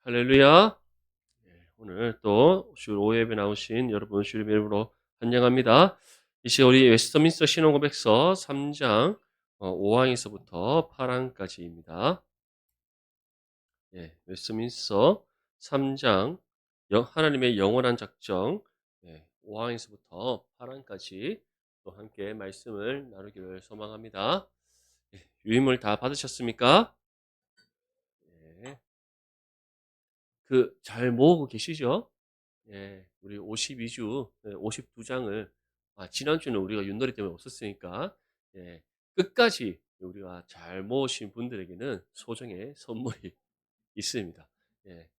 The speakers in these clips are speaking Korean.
할렐루야. 오늘 또 주일 오후 예배 나오신 여러분 주일 이름으로 환영합니다. 이제 우리 웨스트민스터 신앙고백서 3장 5항에서부터 8항까지입니다. 웨스트민스터 3장 하나님의 영원한 작정 5항에서부터 8항까지 또 함께 말씀을 나누기를 소망합니다. 유임을 다 받으셨습니까? 네. 잘 모으고 계시죠? 우리 52주, 52장을, 지난주는 우리가 윷놀이 때문에 없었으니까, 예, 끝까지 우리가 잘 모으신 분들에게는 소정의 선물이 있습니다. 예,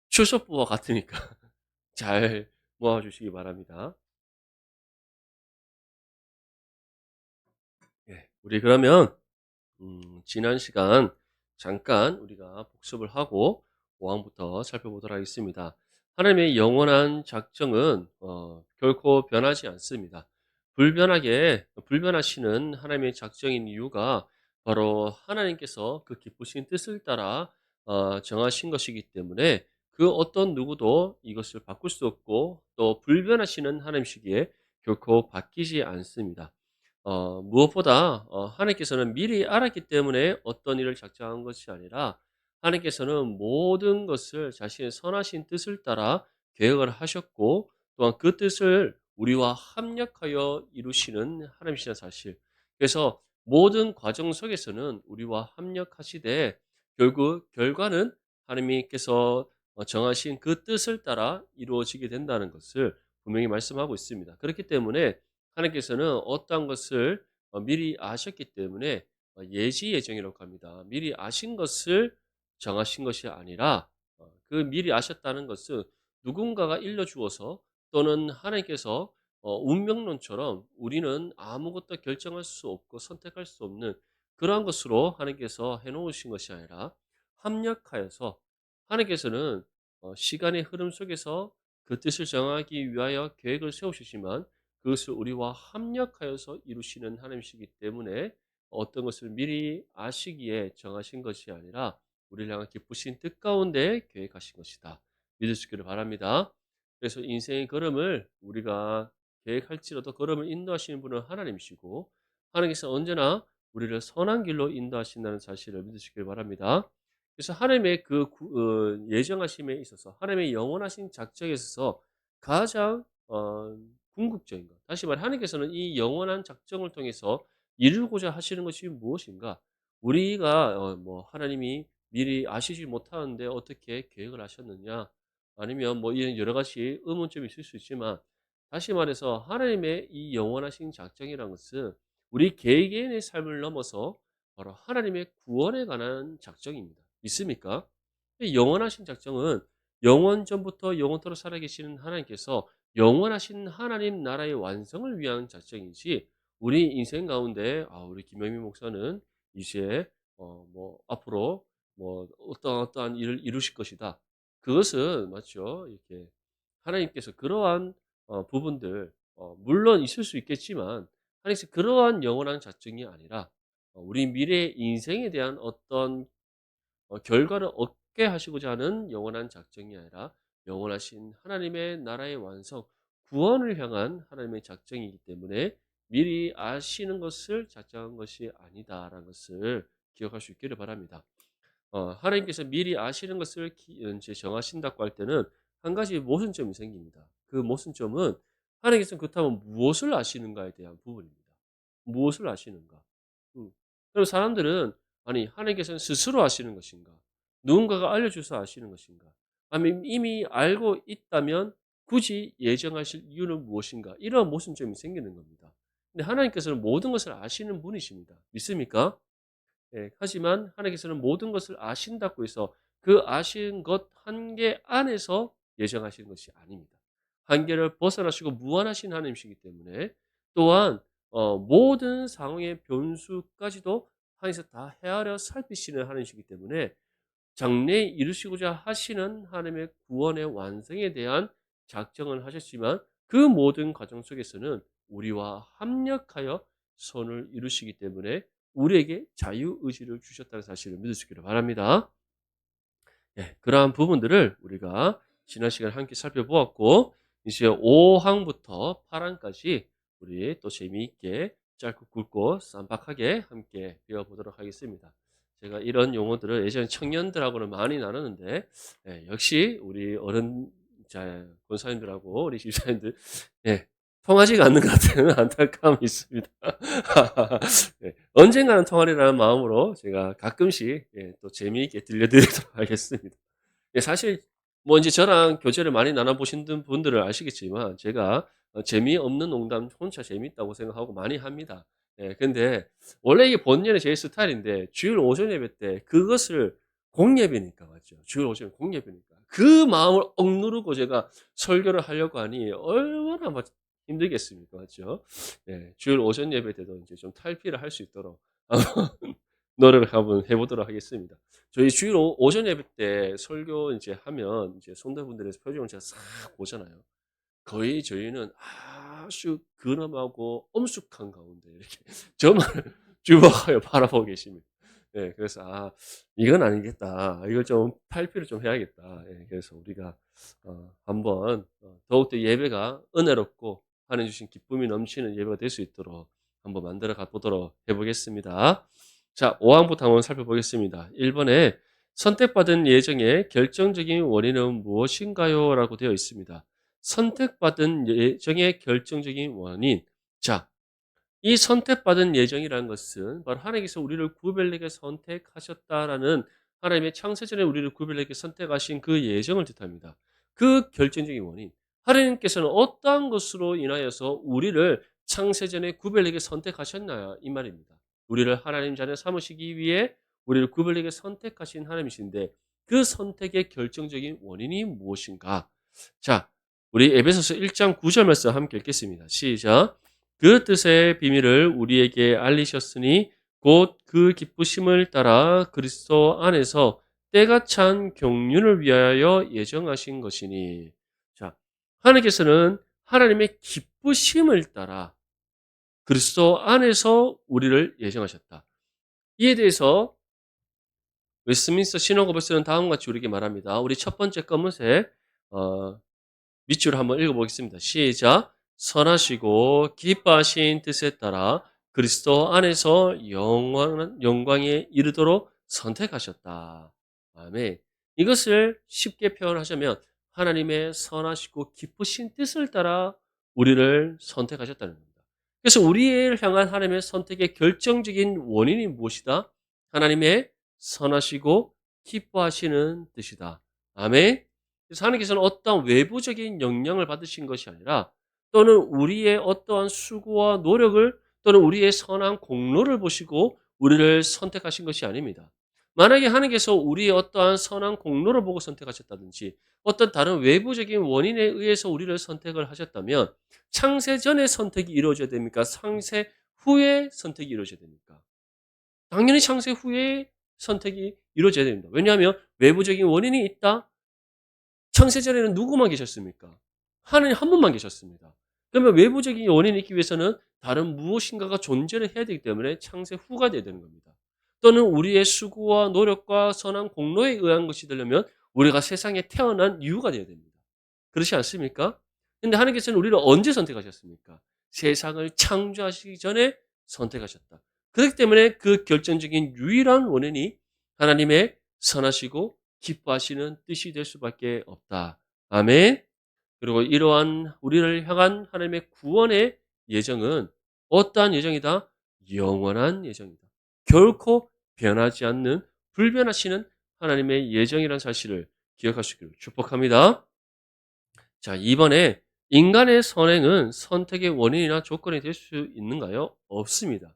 출석부와 같으니까 잘 모아주시기 바랍니다. 우리 그러면 지난 시간 잠깐 우리가 복습을 하고 5항부터 살펴보도록 하겠습니다. 하나님의 영원한 작정은 결코 변하지 않습니다. 불변하시는 하나님의 작정인 이유가 바로 하나님께서 그 기쁘신 뜻을 따라 정하신 것이기 때문에 그 어떤 누구도 이것을 바꿀 수 없고 또 불변하시는 하나님이시기에 결코 바뀌지 않습니다. 무엇보다 하나님께서는 미리 알았기 때문에 어떤 일을 작정한 것이 아니라 하나님께서는 모든 것을 자신의 선하신 뜻을 따라 계획을 하셨고 또한 그 뜻을 우리와 합력하여 이루시는 하나님이시라는 사실. 그래서 모든 과정 속에서는 우리와 합력하시되 결국 결과는 하나님께서 정하신 그 뜻을 따라 이루어지게 된다는 것을 분명히 말씀하고 있습니다. 그렇기 때문에 하나님께서는 어떠한 것을 미리 아셨기 때문에 예지 예정이라고 합니다. 미리 아신 것을 정하신 것이 아니라 그 미리 아셨다는 것은 누군가가 일러주어서 또는 하나님께서 운명론처럼 우리는 아무것도 결정할 수 없고 선택할 수 없는 그러한 것으로 하나님께서 해놓으신 것이 아니라 합력하여서 하나님께서는 시간의 흐름 속에서 그 뜻을 정하기 위하여 계획을 세우시지만 그것을 우리와 합력하여서 이루시는 하나님이시기 때문에 어떤 것을 미리 아시기에 정하신 것이 아니라 우리를 향한 기쁘신 뜻 가운데 계획하신 것이다. 믿을 수 있기를 바랍니다. 그래서 인생의 걸음을 우리가 계획할지라도 걸음을 인도하시는 분은 하나님이시고 하나님께서 언제나 우리를 선한 길로 인도하신다는 사실을 믿으시길 바랍니다. 그래서 하나님의 예정하심에 있어서 하나님의 영원하신 작정에 있어서 가장 궁극적인 것. 다시 말해 하나님께서는 이 영원한 작정을 통해서 이루고자 하시는 것이 무엇인가? 우리가 하나님이 미리 아시지 못하는데 어떻게 계획을 하셨느냐? 아니면 이런 여러 가지 의문점이 있을 수 있지만 다시 말해서 하나님의 이 영원하신 작정이라는 것은 우리 개개인의 삶을 넘어서 바로 하나님의 구원에 관한 작정입니다. 믿습니까? 이 영원하신 작정은 영원 전부터 영원토록 살아계시는 하나님께서 영원하신 하나님 나라의 완성을 위한 작정이지 우리 인생 가운데 우리 김영민 목사는 이제 앞으로 어떠한 일을 이루실 것이다. 그것은 맞죠. 이렇게 하나님께서 그러한 부분들 물론 있을 수 있겠지만 하나님께서 그러한 영원한 작정이 아니라 우리 미래 인생에 대한 어떤 결과를 얻게 하시고자 하는 영원한 작정이 아니라 영원하신 하나님의 나라의 완성, 구원을 향한 하나님의 작정이기 때문에 미리 아시는 것을 작정한 것이 아니다라는 것을 기억할 수 있기를 바랍니다. 하나님께서 미리 아시는 것을 이제 정하신다고 할 때는 한 가지 모순점이 생깁니다. 그 모순점은 하나님께서는 그렇다면 무엇을 아시는가에 대한 부분입니다. 무엇을 아시는가? 음. 그럼 사람들은 아니 하나님께서는 스스로 아시는 것인가? 누군가가 알려줘서 아시는 것인가? 아니면 이미 알고 있다면 굳이 예정하실 이유는 무엇인가? 이러한 모순점이 생기는 겁니다. 근데 하나님께서는 모든 것을 아시는 분이십니다. 믿습니까? 하지만 하나님께서는 모든 것을 아신다고 해서 그 아신 것 한계 안에서 예정하시는 것이 아닙니다. 한계를 벗어나시고 무한하신 하나님이시기 때문에 또한 모든 상황의 변수까지도 하나님께서 다 헤아려 살피시는 하나님이시기 때문에 장래에 이루시고자 하시는 하나님의 구원의 완성에 대한 작정을 하셨지만 그 모든 과정 속에서는 우리와 합력하여 선을 이루시기 때문에 우리에게 자유의지를 주셨다는 사실을 믿으시기를 바랍니다. 네, 그러한 부분들을 우리가 지난 시간에 함께 살펴보았고 이제 5 항부터 8 항까지 우리 또 재미있게 짧고 굵고 쌈박하게 함께 배워보도록 하겠습니다. 제가 이런 용어들을 예전에 청년들하고는 많이 나누는데 역시 우리 어른 자 권사님들하고 우리 집사님들 예 통하지가 않는 것 같다는 안타까움이 있습니다. 언젠가는 통하리라는 마음으로 제가 가끔씩 또 재미있게 들려드리도록 하겠습니다. 사실 뭐 인제 저랑 교제를 많이 나눠 보신 분들은 아시겠지만 제가 재미없는 농담 혼자 재미있다고 생각하고 많이 합니다. 근데 원래 이게 본연의 제 스타일인데 주일 오전 예배 때 그것을 공예배니까 맞죠. 주일 오전 공예배니까. 그 마음을 억누르고 제가 설교를 하려고 하니 얼마나 힘들겠습니까. 맞죠? 주일 오전 예배 때도 인제 좀 탈피를 할 수 있도록 노력을 한번 해 보도록 하겠습니다. 저희 주일 오전 예배 때 설교 인제 하면 이제 성도분들의 표정을 제가 싹 보잖아요. 거의 저희는 아주 근엄하고 엄숙한 가운데 이렇게 저만 주목하여 바라보고 계십니다. 그래서 '이건 아니겠다. 이걸 좀 탈피를 좀 해야겠다.' 그래서 우리가 한번 더욱더 예배가 은혜롭고 하나님 주신 기쁨이 넘치는 예배가 될 수 있도록 한번 만들어 가 보도록 해 보겠습니다. 자 5 항부터 한번 살펴보겠습니다. 1 번에 "선택받은 예정의 결정적인 원인은 무엇인가요?" 라고 되어 있습니다. 선택받은 예정의 결정적인 원인. 자, 이 선택받은 예정이라는 것은 바로 하나님께서 우리를 구별되게 선택하셨다라는 하나님의 창세전에 우리를 구별되게 선택하신 그 예정을 뜻합니다. 그 결정적인 원인. 하나님께서는 어떠한 것으로 인하여서 우리를 창세전에 구별되게 선택하셨나요? 이 말입니다. 우리를 하나님 자녀 삼으시기 위해 우리를 구별되게 선택하신 하나님이신데 그 선택의 결정적인 원인이 무엇인가? 자, 우리 에베소서 1장 9절 말씀 함께 읽겠습니다. 시작. 그 뜻의 비밀을 우리에게 알리셨으니 곧 그 기쁘심을 따라 그리스도 안에서 때가 찬 경륜을 위하여 예정하신 것이니. 자, 하나님께서는 하나님의 기쁘심을 따라 그리스도 안에서 우리를 예정하셨다. 이에 대해서 웨스트민스터 신화고백서는 다음과 같이 우리에게 말합니다. 우리 첫 번째 검은색 어, 밑줄을 한번 읽어보겠습니다. 시작. 선하시고 기뻐하신 뜻에 따라 그리스도 안에서 영광에 이르도록 선택하셨다. 아멘. 이것을 쉽게 표현하자면 하나님의 선하시고 기쁘신 뜻을 따라 우리를 선택하셨다는 겁니다. 그래서 우리를 향한 하나님의 선택의 결정적인 원인이 무엇이다? 하나님의 선하시고 기뻐하시는 뜻이다. 아멘. 그래서 하나님께서는 어떠한 외부적인 영향을 받으신 것이 아니라 또는 우리의 어떠한 수고와 노력을 또는 우리의 선한 공로를 보시고 우리를 선택하신 것이 아닙니다. 만약에 하나님께서 우리의 어떠한 선한 공로를 보고 선택하셨다든지 어떤 다른 외부적인 원인에 의해서 우리를 선택을 하셨다면 창세 전에 선택이 이루어져야 됩니까? 창세 후에 선택이 이루어져야 됩니까? 당연히 창세 후에 선택이 이루어져야 됩니다. 왜냐하면 외부적인 원인이 있다? 창세전에는 누구만 계셨습니까? 하나님 한 분만 계셨습니다. 그러면 외부적인 원인이 있기 위해서는 다른 무엇인가가 존재를 해야 되기 때문에 창세 후가 돼야 되는 겁니다. 또는 우리의 수고와 노력과 선한 공로에 의한 것이 되려면 우리가 세상에 태어난 이유가 돼야 됩니다. 그렇지 않습니까? 근데 하나님께서는 우리를 언제 선택하셨습니까? 세상을 창조하시기 전에 선택하셨다. 그렇기 때문에 그 결정적인 유일한 원인이 하나님의 선하시고 기뻐하시는 뜻이 될 수밖에 없다. 아멘. 그리고 이러한 우리를 향한 하나님의 구원의 예정은 어떠한 예정이다? 영원한 예정이다. 결코 변하지 않는 불변하시는 하나님의 예정이라는 사실을 기억하시기를 축복합니다. 자, 이번에 인간의 선행은 선택의 원인이나 조건이 될 수 있는가요? 없습니다.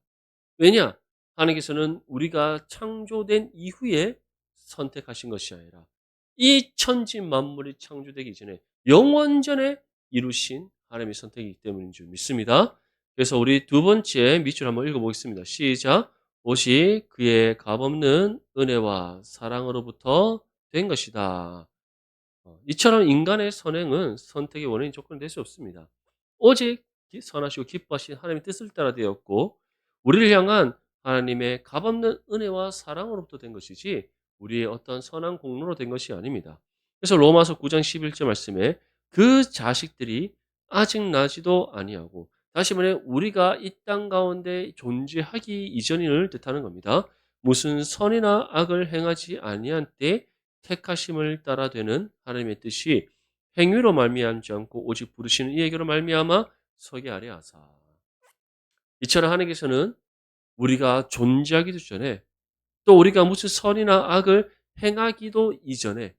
왜냐? 하나님께서는 우리가 창조된 이후에 선택하신 것이 아니라 이 천지 만물이 창조되기 전에 영원전에 이루신 하나님의 선택이기 때문인 줄 믿습니다. 그래서 우리 두 번째 밑줄 한번 읽어보겠습니다. 시작. 오직 그의 값없는 은혜와 사랑으로부터 된 것이다. 이처럼 인간의 선행은 선택의 원인이 조건이 될 수 없습니다. 오직 선하시고 기뻐하신 하나님의 뜻을 따라 되었고 우리를 향한 하나님의 값없는 은혜와 사랑으로부터 된 것이지 우리의 어떤 선한 공로로 된 것이 아닙니다. 그래서 로마서 9장 11절 말씀에 그 자식들이 아직 나지도 아니하고, 다시 말해 우리가 이 땅 가운데 존재하기 이전을 뜻하는 겁니다. 무슨 선이나 악을 행하지 아니한 때 택하심을 따라 되는 하나님의 뜻이 행위로 말미암지 않고 오직 부르시는 이에게로 말미암아 서게 하려 하사. 이처럼 하나님께서는 우리가 존재하기도 전에, 또 우리가 무슨 선이나 악을 행하기도 이전에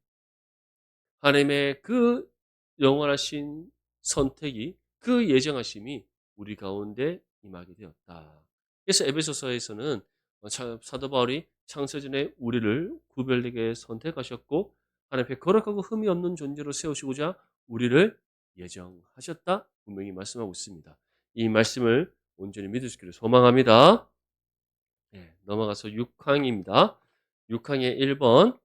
하나님의 그 영원하신 선택이, 그 예정하심이 우리 가운데 임하게 되었다. 그래서 에베소서에서는 사도 바울이 창세전에 우리를 구별되게 선택하셨고 하나님 앞에 거룩하고 흠이 없는 존재로 세우시고자 우리를 예정하셨다, 분명히 말씀하고 있습니다. 이 말씀을 온전히 믿을 수 있기를 소망합니다. 네, 넘어가서 6항입니다. 6항의 1번.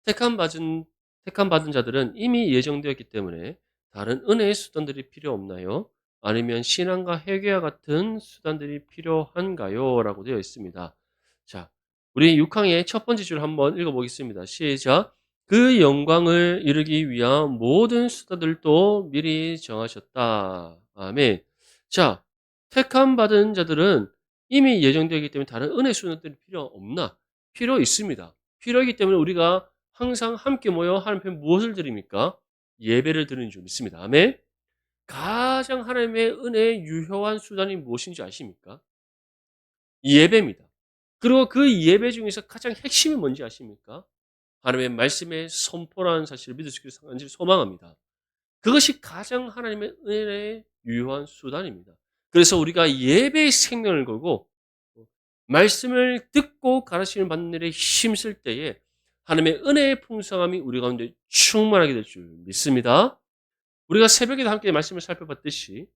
택함 받은, 택함 받은 자들은 이미 예정되었기 때문에 다른 은혜의 수단들이 필요 없나요? 아니면 신앙과 회개와 같은 수단들이 필요한가요? 라고 되어 있습니다. 자, 우리 6항의 첫 번째 줄 한번 읽어보겠습니다. 시작. 그 영광을 이루기 위한 모든 수단들도 미리 정하셨다. 아멘. 자, 택함 받은 자들은 이미 예정되었기 때문에 다른 은혜 수단들이 필요 없나? 필요 있습니다. 필요하기 때문에 우리가 항상 함께 모여 하나님 앞에 무엇을 드립니까? 예배를 드리는 줄 믿습니다. 아멘. 가장 하나님의 은혜의 유효한 수단이 무엇인지 아십니까? 예배입니다. 그리고 그 예배 중에서 가장 핵심이 뭔지 아십니까? 하나님의 말씀의 선포라는 사실을 믿을 수 있기를 소망합니다. 그것이 가장 하나님의 은혜의 유효한 수단입니다. 그래서 우리가 예배의 생명을 걸고 말씀을 듣고 가르치는 받는 일에 힘쓸 때에 하나님의 은혜의 풍성함이 우리 가운데 충만하게 될 줄 믿습니다. 우리가 새벽에도 함께 말씀을 살펴봤듯이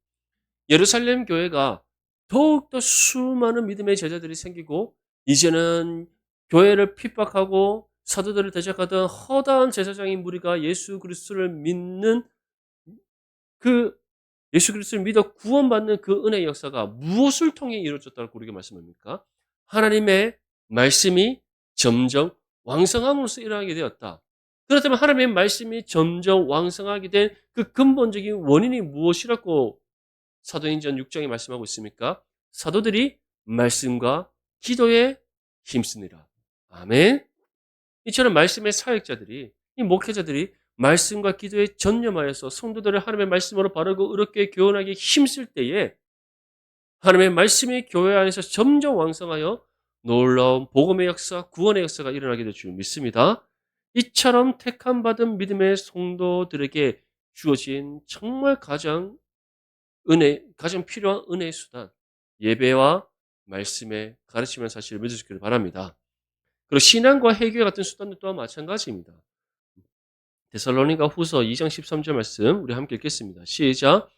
예루살렘 교회가 더욱더 수많은 믿음의 제자들이 생기고, 이제는 교회를 핍박하고 사도들을 대적하던 허다한 제사장인 무리가 예수 그리스도를 믿는, 그 예수 그리스도를 믿어 구원받는 그 은혜의 역사가 무엇을 통해 이루어졌다고 우리에게 말씀합니까? 하나님의 말씀이 점점 왕성함으로써 일어나게 되었다. 그렇다면 하나님의 말씀이 점점 왕성하게 된 그 근본적인 원인이 무엇이라고 사도행전 6장에 말씀하고 있습니까? 사도들이 말씀과 기도에 힘쓰니라. 아멘. 이처럼 말씀의 사역자들이, 이 목회자들이 말씀과 기도에 전념하여서 성도들을 하나님의 말씀으로 바르고 의롭게 교훈하기 힘쓸 때에 하나님의 말씀이 교회 안에서 점점 왕성하여 놀라운 복음의 역사, 구원의 역사가 일어나게 될 줄 믿습니다. 이처럼 택함 받은 믿음의 성도들에게 주어진 정말 가장 필요한 은혜의 수단, 예배와 말씀의 가르침의 사실을 믿으시기를 바랍니다. 그리고 신앙과 회개 같은 수단도 또한 마찬가지입니다. 데살로니가 후서 2장 13절 말씀 우리 함께 읽겠습니다. 시작.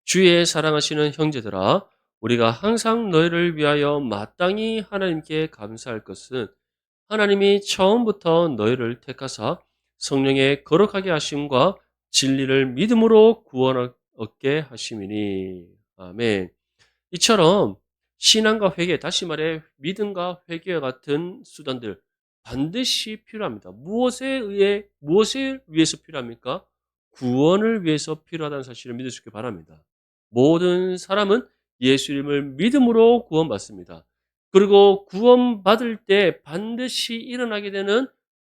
주의 사랑하시는 형제들아, 우리가 항상 너희를 위하여 마땅히 하나님께 감사할 것은 하나님이 처음부터 너희를 택하사 성령의 거룩하게 하심과 진리를 믿음으로 구원 얻게 하심이니. 아멘. 이처럼 신앙과 회개, 다시 말해 믿음과 회개와 같은 수단들 반드시 필요합니다. 무엇에 위해서 필요합니까? 구원을 위해서 필요하다는 사실을 믿을 수 있기 바랍니다. 모든 사람은 예수 이름을 믿음으로 구원받습니다. 그리고 구원받을 때 반드시 일어나게 되는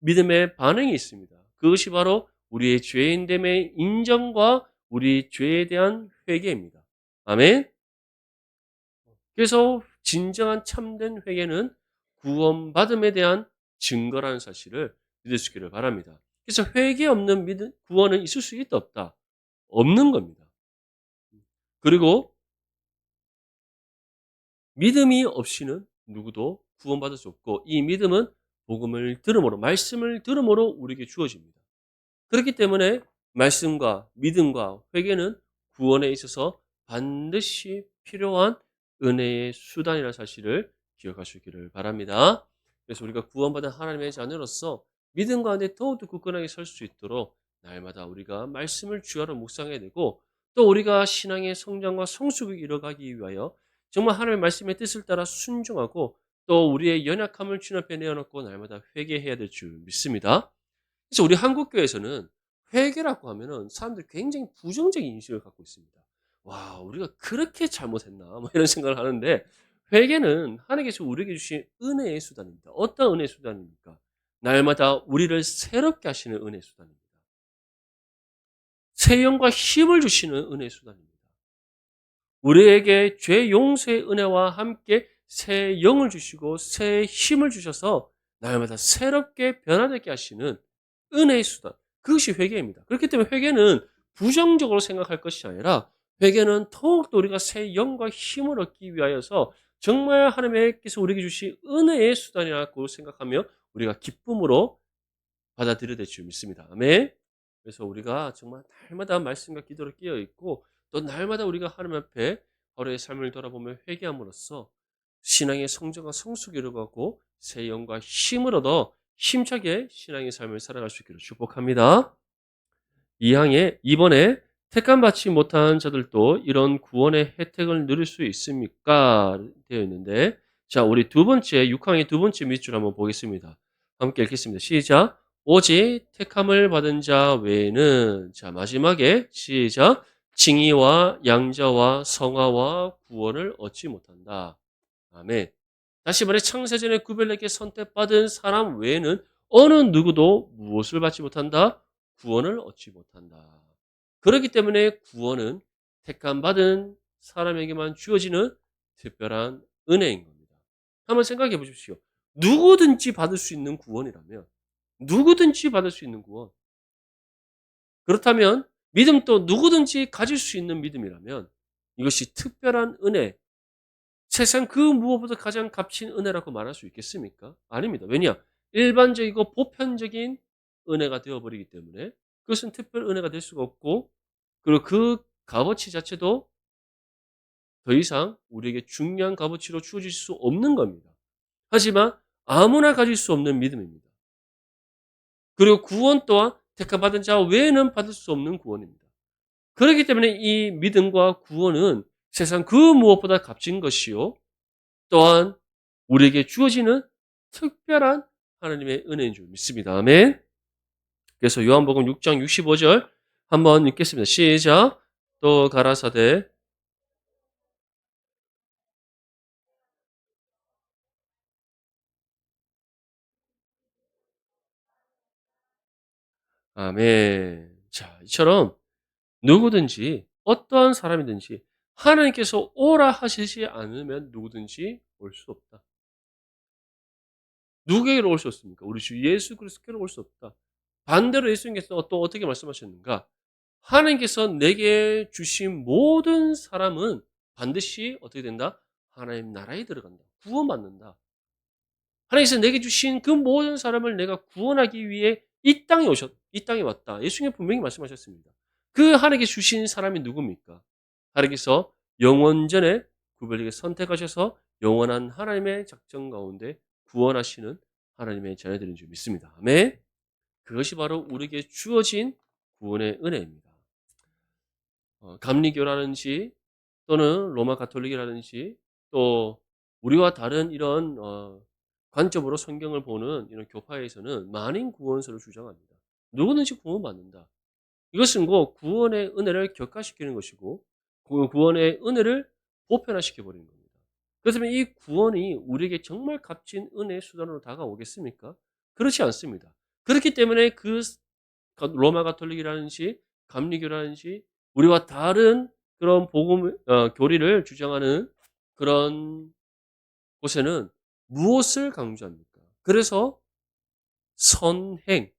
믿음의 반응이 있습니다. 그것이 바로 우리의 죄인됨의 인정과 우리 죄에 대한 회개입니다. 아멘. 그래서 진정한 참된 회개는 구원받음에 대한 증거라는 사실을 믿을 수 있기를 바랍니다. 그래서 회개 없는 구원은 있을 수 있다 없다? 없는 겁니다. 그리고 믿음이 없이는 누구도 구원받을 수 없고, 이 믿음은 복음을 들음으로, 말씀을 들음으로 우리에게 주어집니다. 그렇기 때문에 말씀과 믿음과 회개는 구원에 있어서 반드시 필요한 은혜의 수단이라는 사실을 기억하시기를 바랍니다. 그래서 우리가 구원받은 하나님의 자녀로서 믿음 가운데 더욱더 굳건하게 설 수 있도록 날마다 우리가 말씀을 주야로 묵상해야 되고, 또 우리가 신앙의 성장과 성숙을 이뤄가기 위하여 정말 하나님의 말씀의 뜻을 따라 순종하고 또 우리의 연약함을 주님 앞에 내어놓고 날마다 회개해야 될 줄 믿습니다. 그래서 우리 한국 교회에서는 회개라고 하면은 사람들이 굉장히 부정적인 인식을 갖고 있습니다. '와 우리가 그렇게 잘못했나?' 뭐 이런 생각을 하는데 회개는 하나님께서 우리에게 주신 은혜의 수단입니다. 어떤 은혜의 수단입니까? 날마다 우리를 새롭게 하시는 은혜의 수단입니다. 새 영과 힘을 주시는 은혜의 수단입니다. 우리에게 죄 용서의 은혜와 함께 새 영을 주시고 새 힘을 주셔서 날마다 새롭게 변화되게 하시는 은혜의 수단. 그것이 회개입니다. 그렇기 때문에 회개는 부정적으로 생각할 것이 아니라 회개는 더욱더 우리가 새 영과 힘을 얻기 위하여서 정말 하나님께서 우리에게 주신 은혜의 수단이라고 생각하며 우리가 기쁨으로 받아들여야 될 줄 믿습니다. 아멘. 그래서 우리가 정말 날마다 말씀과 기도로 깨어 있고 또 날마다 우리가 하나님 앞에 하루의 삶을 돌아보며 회개함으로써 신앙의 성장과 성숙이 이루어가고 새 영과 힘을 얻어 힘차게 신앙의 삶을 살아갈 수 있기를 축복합니다. 이번에 택함 받지 못한 자들도 이런 구원의 혜택을 누릴 수 있습니까? 되어 있는데 자 우리 두 번째 6항의 두 번째 밑줄 한번 보겠습니다. 함께 읽겠습니다. 시작. 오직 택함을 받은 자 외에는 자 마지막에 시작. 징의와 양자와 성화와 구원을 얻지 못한다. 아멘. 다시 말해 창세전에 구별되게 선택받은 사람 외에는 어느 누구도 무엇을 받지 못한다? 구원을 얻지 못한다. 그렇기 때문에 구원은 택함 받은 사람에게만 주어지는 특별한 은혜인 겁니다. 한번 생각해 보십시오. 누구든지 받을 수 있는 구원이라면 누구든지 받을 수 있는 구원. 그렇다면 믿음도 누구든지 가질 수 있는 믿음이라면 이것이 특별한 은혜, 세상 그 무엇보다 가장 값진 은혜라고 말할 수 있겠습니까? 아닙니다. 왜냐? 일반적이고 보편적인 은혜가 되어버리기 때문에 그것은 특별 은혜가 될 수가 없고 그리고 그 값어치 자체도 더 이상 우리에게 중요한 값어치로 주어질 수 없는 겁니다. 하지만 아무나 가질 수 없는 믿음입니다. 그리고 구원 또한 택함받은 자 외에는 받을 수 없는 구원입니다. 그렇기 때문에 이 믿음과 구원은 세상 그 무엇보다 값진 것이요. 또한 우리에게 주어지는 특별한 하나님의 은혜인 줄 믿습니다. 아멘. 그래서 요한복음 6장 65절 한번 읽겠습니다. 시작. 또 가라사대 아멘. 자, 이처럼 누구든지 어떠한 사람이든지 하나님께서 오라 하시지 않으면 누구든지 올 수 없다. 누구에게로 올 수 없습니까? 우리 주 예수 그리스도께로 올 수 없다. 반대로 예수님께서 또 어떻게 말씀하셨는가? 하나님께서 내게 주신 모든 사람은 반드시 어떻게 된다? 하나님 나라에 들어간다. 구원받는다. 하나님께서 내게 주신 그 모든 사람을 내가 구원하기 위해 이 땅에 왔다. 예수님 분명히 말씀하셨습니다. 그 하나님께 주신 사람이 누굽니까? 하나님께서 영원전에 구별되게 선택하셔서 영원한 하나님의 작정 가운데 구원하시는 하나님의 자녀들인 줄 믿습니다. 아멘. 그것이 바로 우리에게 주어진 구원의 은혜입니다. 감리교라든지 또는 로마 가톨릭이라든지 또 우리와 다른 이런 관점으로 성경을 보는 이런 교파에서는 만인 구원설을 주장합니다. 누구든지 구원받는다. 이것은 뭐 구원의 은혜를 격화시키는 것이고 구원의 은혜를 보편화시켜 버리는 겁니다. 그렇다면 이 구원이 우리에게 정말 값진 은혜의 수단으로 다가오겠습니까? 그렇지 않습니다. 그렇기 때문에 로마 가톨릭이라든지 감리교라든지 우리와 다른 그런 복음 교리를 주장하는 그런 곳에는 무엇을 강조합니까? 그래서 선행,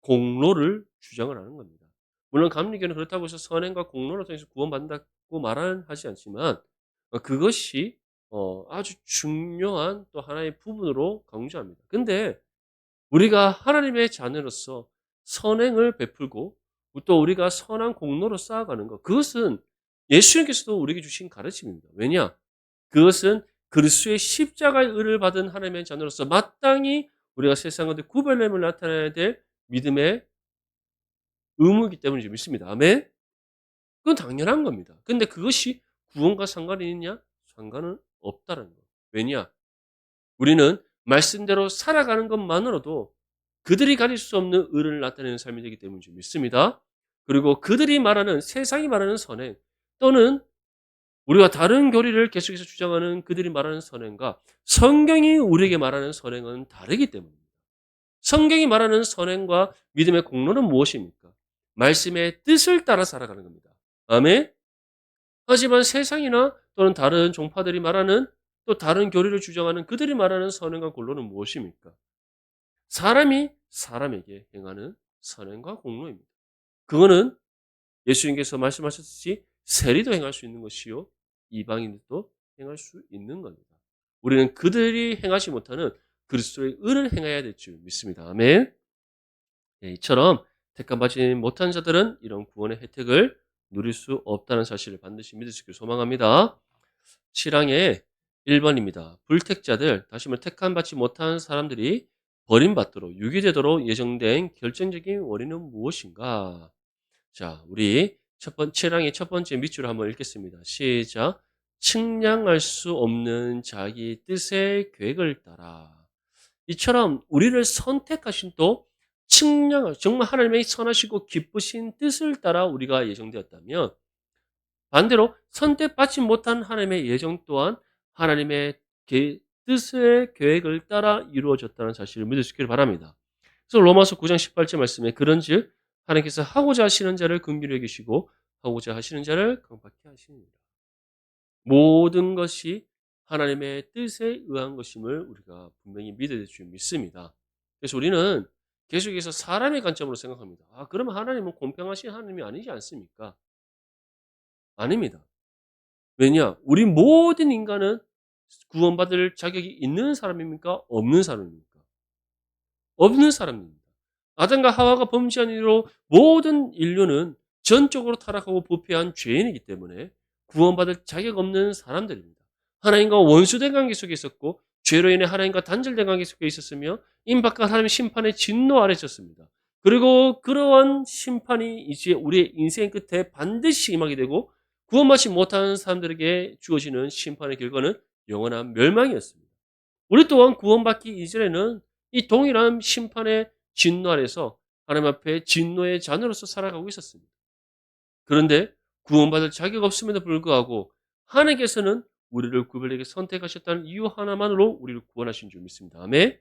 공로를 주장을 하는 겁니다. 물론 감리교는 그렇다고 해서 선행과 공로를 통해서 구원받는다고 말은 하지 않지만 그것이 아주 중요한 또 하나의 부분으로 강조합니다. 근데 우리가 하나님의 자녀로서 선행을 베풀고 또 우리가 선한 공로로 쌓아가는 것 그것은 예수님께서도 우리에게 주신 가르침입니다. 왜냐? 그것은 그리스도의 십자가의 의를 받은 하나님의 자녀로서 마땅히 우리가 세상 가운데 구별됨을 나타내야 될 믿음의 의무이기 때문이지 믿습니다. 아멘? 그건 당연한 겁니다. 근데 그것이 구원과 상관이 있냐? 상관은 없다는 거. 왜냐? 우리는 말씀대로 살아가는 것만으로도 그들이 가질 수 없는 의를 나타내는 삶이 되기 때문인 줄 믿습니다. 그리고 그들이 말하는 세상이 말하는 선행 또는 우리와 다른 교리를 계속해서 주장하는 그들이 말하는 선행과 성경이 우리에게 말하는 선행은 다르기 때문입니다. 성경이 말하는 선행과 믿음의 공로는 무엇입니까? 말씀의 뜻을 따라 살아가는 겁니다. 아멘. 하지만 세상이나 또는 다른 종파들이 말하는 또 다른 교리를 주장하는 그들이 말하는 선행과 공로는 무엇입니까? 사람이 사람에게 행하는 선행과 공로입니다. 그거는 예수님께서 말씀하셨듯이 세리도 행할 수 있는 것이요 이방인들도 행할 수 있는 겁니다. 우리는 그들이 행하지 못하는 그리스도의 의를 행해야 될 줄 믿습니다. 아멘. 네, 이처럼 택함 받지 못한 자들은 이런 구원의 혜택을 누릴 수 없다는 사실을 반드시 믿으시길 소망합니다. 7항의 1번입니다. 불택자들, 다시 말해 택함 받지 못한 사람들이 버림받도록 유기되도록 예정된 결정적인 원인은 무엇인가? 자, 우리 7항의 첫 번째 밑줄을 한번 읽겠습니다. 시작. 측량할 수 없는 자기 뜻의 계획을 따라. 이처럼 우리를 선택하신 또 측량할 정말 하나님의 선하시고 기쁘신 뜻을 따라 우리가 예정되었다면 반대로 선택받지 못한 하나님의 예정 또한 하나님의 뜻의 계획을 따라 이루어졌다는 사실을 믿으시길 바랍니다. 그래서 로마서 9장 18절 말씀에 그런즉 하나님께서 하고자 하시는 자를 긍휼히 여기시고 하고자 하시는 자를 강팍케 하시느니라. 모든 것이 하나님의 뜻에 의한 것임을 우리가 분명히 믿어야 될 줄 믿습니다. 그래서 우리는 계속해서 사람의 관점으로 생각합니다. 아, 그러면 하나님은 공평하신 하나님이 아니지 않습니까? 아닙니다. 왜냐? 우리 모든 인간은 구원받을 자격이 있는 사람입니까? 없는 사람입니까? 없는 사람입니다. 아담과 하와가 범죄한 이유로 모든 인류는 전적으로 타락하고 부패한 죄인이기 때문에 구원받을 자격 없는 사람들입니다. 하나님과 원수된 관계 속에 있었고 죄로 인해 하나님과 단절된 관계 속에 있었으며 임박한 하나님의 심판의 진노 아래 있었습니다. 그리고 그러한 심판이 이제 우리의 인생 끝에 반드시 임하게 되고 구원받지 못하는 사람들에게 주어지는 심판의 결과는 영원한 멸망이었습니다. 우리 또한 구원받기 이전에는 이 동일한 심판의 진노 아래서 하나님 앞에 진노의 자녀로서 살아가고 있었습니다. 그런데 구원받을 자격 없음에도 불구하고 하나님께서는 우리를 구별되게 선택하셨다는 이유 하나만으로 우리를 구원하신 줄 믿습니다. 아멘.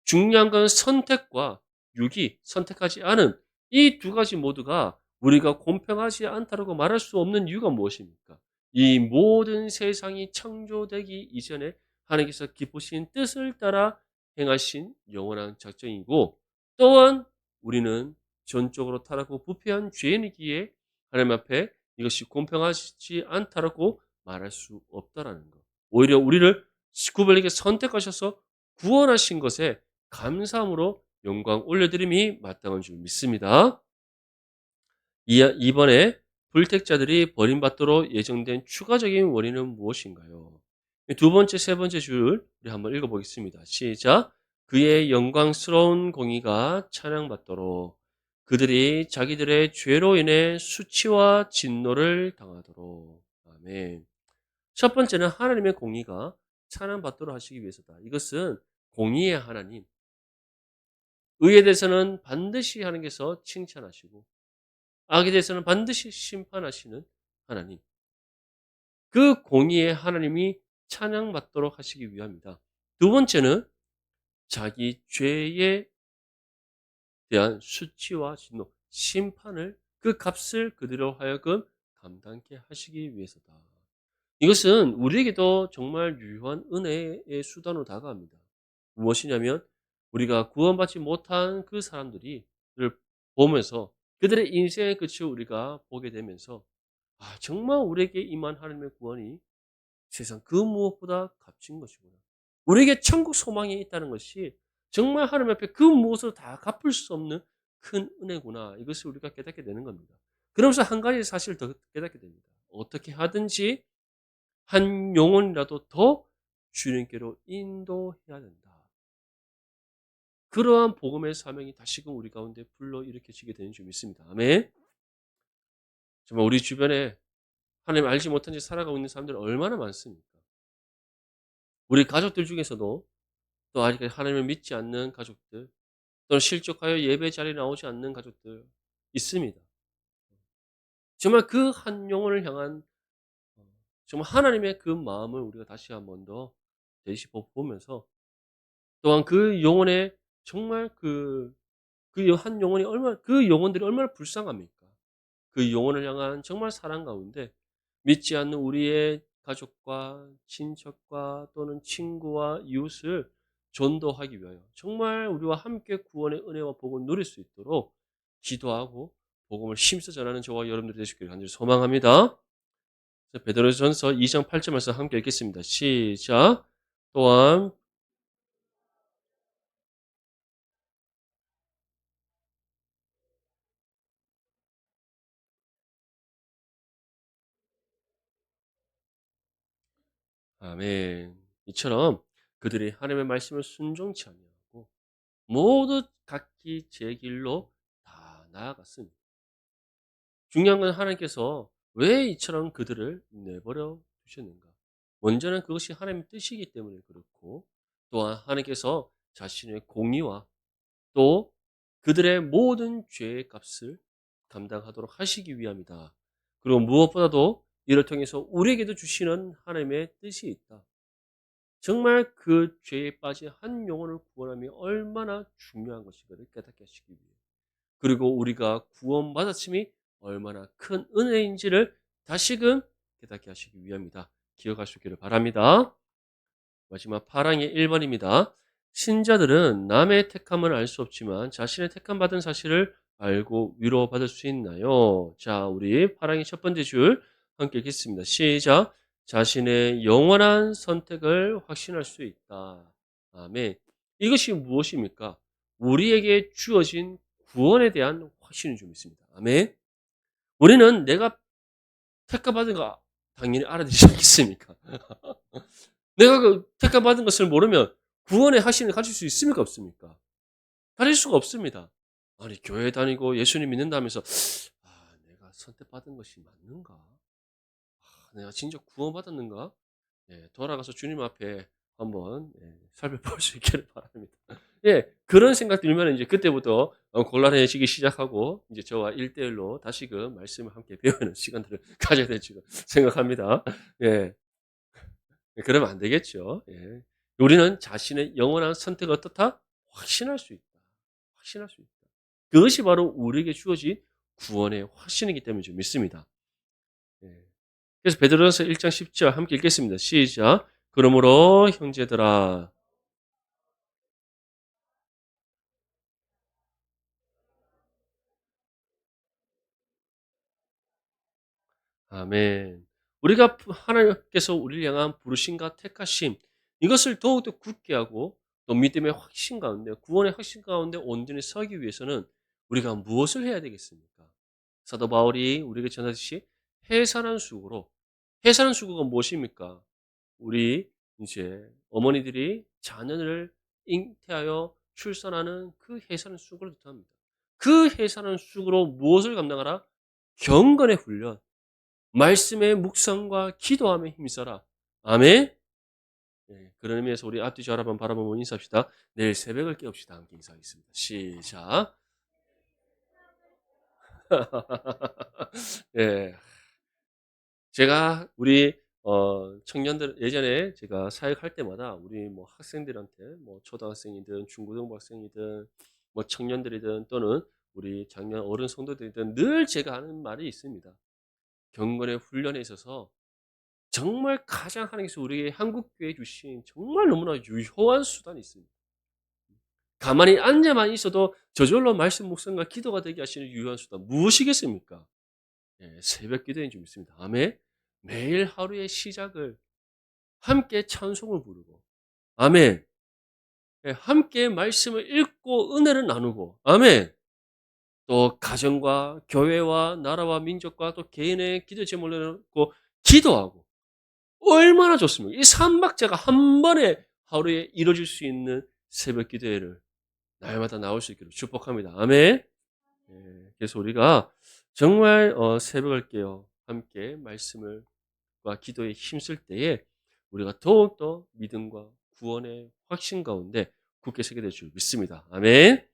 중요한 건 선택과 유기, 선택하지 않은 이 두 가지 모두가 우리가 공평하지 않다고 말할 수 없는 이유가 무엇입니까? 이 모든 세상이 창조되기 이전에 하나님께서 기쁘신 뜻을 따라 행하신 영원한 작정이고 또한 우리는 전적으로 타락하고 부패한 죄인이기에 하나님 앞에 이것이 공평하지 않다라고 말할 수 없다라는 것. 오히려 우리를 구별에게 선택하셔서 구원하신 것에 감사함으로 영광 올려드림이 마땅한 줄 믿습니다. 이번에 불택자들이 버림받도록 예정된 추가적인 원인은 무엇인가요? 두 번째, 세 번째 줄 우리 한번 읽어보겠습니다. 시작. 그의 영광스러운 공의가 찬양받도록 그들이 자기들의 죄로 인해 수치와 진노를 당하도록. 아멘. 첫 번째는 하나님의 공의가 찬양받도록 하시기 위해서다. 이것은 공의의 하나님, 의에 대해서는 반드시 하나님께서 칭찬하시고 악에 대해서는 반드시 심판하시는 하나님. 그 공의의 하나님이 찬양받도록 하시기 위함이다. 두 번째는 자기 죄에 대한 수치와 진노, 심판을 그 값을 그대로 하여금 감당케 하시기 위해서다. 이것은 우리에게도 정말 유효한 은혜의 수단으로 다가갑니다. 무엇이냐면 우리가 구원받지 못한 그 사람들이 를 보면서 그들의 인생의 끝을 우리가 보게 되면서 아, 정말 우리에게 임한 하나님의 구원이 세상 그 무엇보다 값진 것이구나. 우리에게 천국 소망이 있다는 것이 정말 하나님 앞에 그 무엇으로 다 갚을 수 없는 큰 은혜구나. 이것을 우리가 깨닫게 되는 겁니다. 그러면서 한 가지 사실을 더 깨닫게 됩니다. 어떻게 하든지 한 영혼이라도 더 주님께로 인도해야 된다. 그러한 복음의 사명이 다시금 우리 가운데 불러일으켜지게 되는 줄 믿습니다. 아멘. 정말 우리 주변에 하나님 알지 못한 채 살아가고 있는 사람들이 얼마나 많습니까? 우리 가족들 중에서도 또 아직 하나님을 믿지 않는 가족들, 또는 실족하여 예배 자리에 나오지 않는 가족들 있습니다. 정말 그 한 영혼을 향한 어 정말 하나님의 그 마음을 우리가 다시 한번 더 되짚어 보면서, 또한 그 영혼의 정말 그 한 영혼이 얼마나, 그 영혼들이 얼마나 불쌍합니까? 그 영혼을 향한 정말 사랑 가운데 믿지 않는 우리의 가족과 친척과 또는 친구와 이웃을 전도하기 위하여 정말 우리와 함께 구원의 은혜와 복을 누릴 수 있도록 기도하고 복음을 힘써 전하는 저와 여러분들이 되시기를 간절히 소망합니다. 베드로전서 2장 8절 말씀 함께 읽겠습니다. 시작. 또한, 아멘. 이처럼 그들이 하나님의 말씀을 순종치 아니하고 모두 각기 제 길로 다 나아갔습니다. 중요한 건 하나님께서 왜 이처럼 그들을 내버려 두셨는가? 먼저는 그것이 하나님의 뜻이기 때문에 그렇고, 또한 하나님께서 자신의 공의와 또 그들의 모든 죄의 값을 감당하도록 하시기 위함이다. 그리고 무엇보다도 이를 통해서 우리에게도 주시는 하나님의 뜻이 있다. 정말 그 죄에 빠진 한 영혼을 구원함이 얼마나 중요한 것인가를 깨닫게 하시기 위해, 그리고 우리가 구원받았음이 얼마나 큰 은혜인지를 다시금 깨닫게 하시기 위함이다. 기억할 수 있기를 바랍니다. 마지막 파랑의 1번입니다. 신자들은 남의 택함을 알 수 없지만 자신의 택함 받은 사실을 알고 위로받을 수 있나요? 자, 우리 파랑의 첫 번째 줄 함께 읽겠습니다. 시작. 자신의 영원한 선택을 확신할 수 있다. 아멘. 이것이 무엇입니까? 우리에게 주어진 구원에 대한 확신을 좀 있습니다. 아멘. 우리는 내가 택함받은 거 당연히 알아들이지 않겠습니까? 내가 그 택함받은 것을 모르면 구원의 확신을 가질 수 있습니까? 없습니까? 가질 수가 없습니다. 아니, 교회 다니고 예수님 믿는다면서 내가 선택받은 것이 맞는가? 내가 진짜 구원받았는가? 예, 돌아가서 주님 앞에 한번 살펴볼 수 있기를 바랍니다. 예, 그런 생각 들면 이제 그때부터 곤란해지기 시작하고 이제 저와 1대1로 다시금 말씀을 함께 배우는 시간들을 가져야 될 줄 생각합니다. 예. 그러면 안 되겠죠. 예. 우리는 자신의 영원한 선택을 어떻다? 확신할 수 있다. 확신할 수 있다. 그것이 바로 우리에게 주어진 구원의 확신이기 때문에 좀 믿습니다. 예. 그래서 베드로전서 1장 10절 함께 읽겠습니다. 시작. 그러므로 형제들아. 아멘. 우리가 하나님께서 우리를 향한 부르심과 택하심, 이것을 더욱더 굳게 하고 또 믿음의 확신 가운데, 구원의 확신 가운데 온전히 서기 위해서는 우리가 무엇을 해야 되겠습니까? 사도 바울이 우리에게 전하듯이 해산한 수고로, 해산한 수고가 무엇입니까? 우리 이제 어머니들이 자녀를 잉태하여 출산하는 그 해산한 수고를 뜻합니다. 그 해산한 수고로 무엇을 감당하라? 경건의 훈련, 말씀의 묵상과 기도함에 힘써라. 아멘. 네, 그런 의미에서 우리 앞뒤 저 한번 바라보고 인사합시다. 내일 새벽을 깨웁시다. 함께 인사하겠습니다. 시작. 예. 제가 우리 청년들, 예전에 제가 사역할 때마다 우리 뭐 학생들한테, 뭐 초등학생이든 중고등부 학생이든 뭐 청년들이든 또는 우리 작년 어른 성도들이든 늘 제가 하는 말이 있습니다. 경건의 훈련에 있어서 정말 가장 하나님께서 우리에게 한국 교회에 주신 정말 너무나 유효한 수단이 있습니다. 가만히 앉아만 있어도 저절로 말씀 묵상과 기도가 되게 하시는 유효한 수단 무엇이겠습니까? 예, 새벽 기도인 줄 믿습니다. 아멘. 매일 하루의 시작을 함께 찬송을 부르고, 아멘. 예, 함께 말씀을 읽고 은혜를 나누고, 아멘. 또 가정과 교회와 나라와 민족과 또 개인의 기도 제목을 내놓고 기도하고, 얼마나 좋습니까? 이 삼박자가 한 번에 하루에 이루어질 수 있는 새벽 기도회를 날마다 나올 수 있기를 축복합니다. 아멘. 예, 그래서 우리가 정말 새벽을 깨어 함께 말씀을 과 기도에 힘쓸 때에 우리가 더욱더 믿음과 구원의 확신 가운데 굳게 서게 될 줄 믿습니다. 아멘.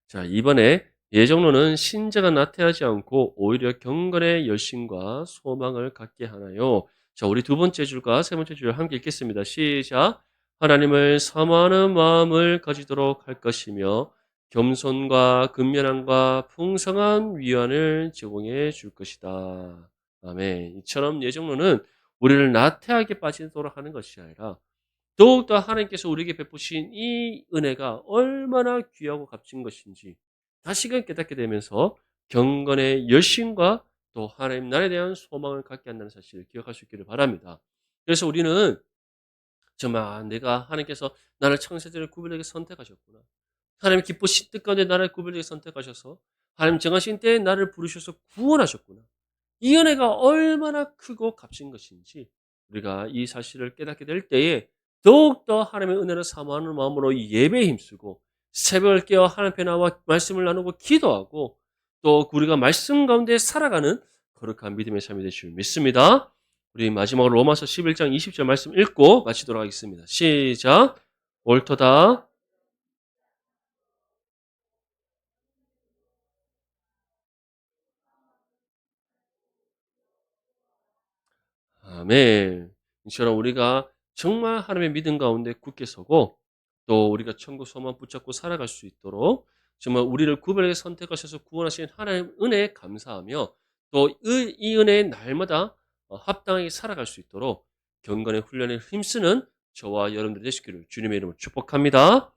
자, 이번에 예정론은 신자가 나태하지 않고 오히려 경건의 열심과 소망을 갖게 하나요? 자, 우리 두 번째 줄과 세 번째 줄 함께 읽겠습니다. 시작. 하나님을 사모하는 마음을 가지도록 할 것이며 겸손과 근면함과 풍성한 위안을 제공해 줄 것이다. 아멘. 이처럼 예정론은 우리를 나태하게 빠지도록 하는 것이 아니라 더욱더 하나님께서 우리에게 베푸신 이 은혜가 얼마나 귀하고 값진 것인지 다시금 깨닫게 되면서 경건의 열심과 또 하나님 나라에 대한 소망을 갖게 한다는 사실을 기억할 수 있기를 바랍니다. 그래서 우리는 정말 내가 하나님께서 나를 창세전에 구별되게 선택하셨구나. 하나님 기쁘신 뜻 가운데 나를 구별되게 선택하셔서 하나님 정하신 때에 나를 부르셔서 구원하셨구나. 이 은혜가 얼마나 크고 값진 것인지 우리가 이 사실을 깨닫게 될 때에 더욱더 하나님의 은혜를 사모하는 마음으로 예배에 힘쓰고 새벽을 깨어 하나님 앞에 나와 말씀을 나누고 기도하고 또 우리가 말씀 가운데 살아가는 거룩한 믿음의 삶이 되실 줄 믿습니다. 우리 마지막으로 로마서 11장 20절 말씀 읽고 마치도록 하겠습니다. 시작. 옳도다. 아멘. 이처럼 우리가 정말 하나님의 믿음 가운데 굳게 서고 또 우리가 천국 소망 붙잡고 살아갈 수 있도록 정말 우리를 구별하게 선택하셔서 구원하신 하나님 은혜에 감사하며 또 이 은혜에 날마다 합당하게 살아갈 수 있도록 경건의 훈련에 힘쓰는 저와 여러분들 되시기를 주님의 이름으로 축복합니다.